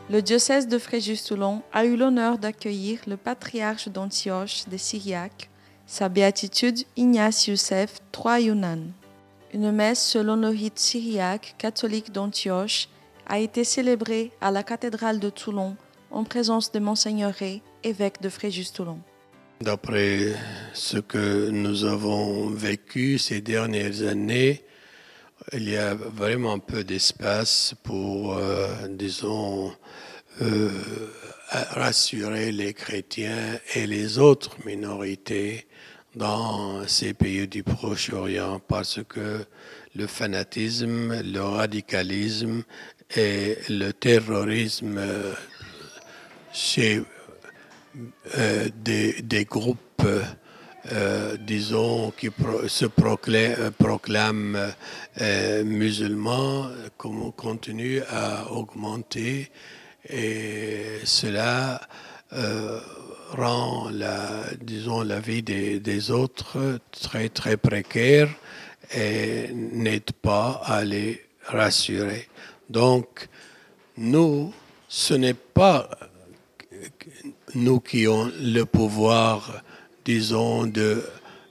Le diocèse de Fréjus-Toulon a eu l'honneur d'accueillir le patriarche d'Antioche des Syriaques, sa béatitude Ignace Youssef III Younan. Une messe selon le rite syriaque catholique d'Antioche a été célébrée à la cathédrale de Toulon en présence de Monseigneur Rey, évêque de Fréjus-Toulon. D'après ce que nous avons vécu ces dernières années, il y a vraiment peu d'espace pour, rassurer les chrétiens et les autres minorités dans ces pays du Proche-Orient parce que le fanatisme, le radicalisme et le terrorisme chez des groupes, disons, qui se proclament musulmans, continuent à augmenter et cela rend la vie des autres très, très précaire et n'aide pas à les rassurer. Donc, nous, ce n'est pas nous qui avons le pouvoir, disons, de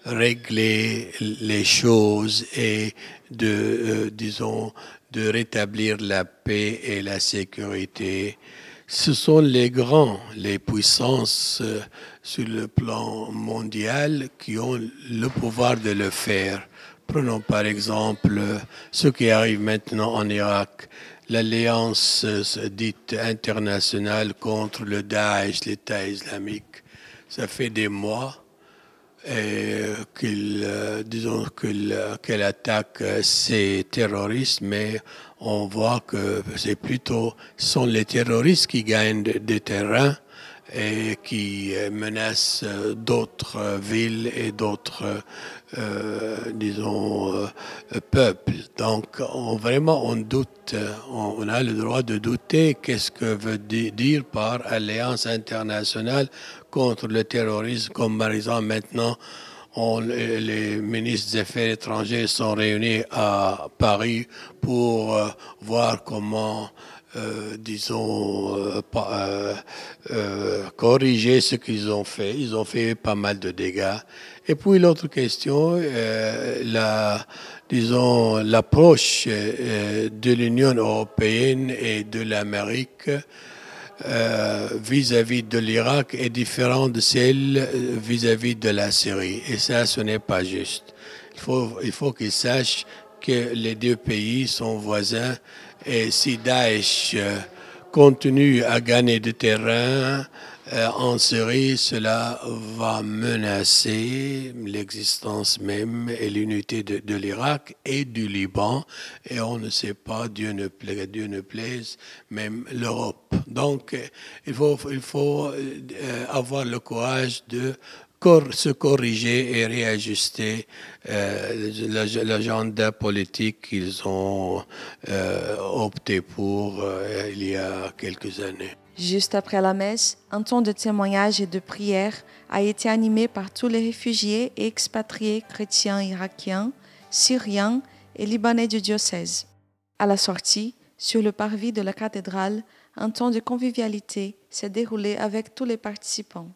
régler les choses et de rétablir la paix et la sécurité. Ce sont les grands, les puissances sur le plan mondial qui ont le pouvoir de le faire. Prenons par exemple ce qui arrive maintenant en Irak. L'alliance dite internationale contre le Daesh, l'État islamique. Ça fait des mois qu'elle attaque ces terroristes, mais on voit que ce sont les terroristes qui gagnent des terrains et qui menacent d'autres villes et d'autres, peuples. Donc, on doute, on a le droit de douter qu'est-ce que veut dire par alliance internationale contre le terrorisme, comme par exemple maintenant, les ministres des Affaires étrangères sont réunis à Paris pour voir comment corriger ce qu'ils ont fait. Ils ont fait pas mal de dégâts. Et puis l'autre question, l'approche de l'Union européenne et de l'Amérique vis-à-vis de l'Irak est différente de celle vis-à-vis de la Syrie. Et ça, ce n'est pas juste. Il faut qu'ils sachent que les deux pays sont voisins. Et si Daesh continue à gagner du terrain en Syrie, cela va menacer l'existence même et l'unité de l'Irak et du Liban. Et on ne sait pas, Dieu ne plaise, même l'Europe. Donc, il faut avoir le courage de se corriger et réajuster l'agenda politique qu'ils ont opté pour il y a quelques années. Juste après la messe, un temps de témoignage et de prière a été animé par tous les réfugiés et expatriés chrétiens irakiens, syriens et libanais du diocèse. À la sortie, sur le parvis de la cathédrale, un temps de convivialité s'est déroulé avec tous les participants.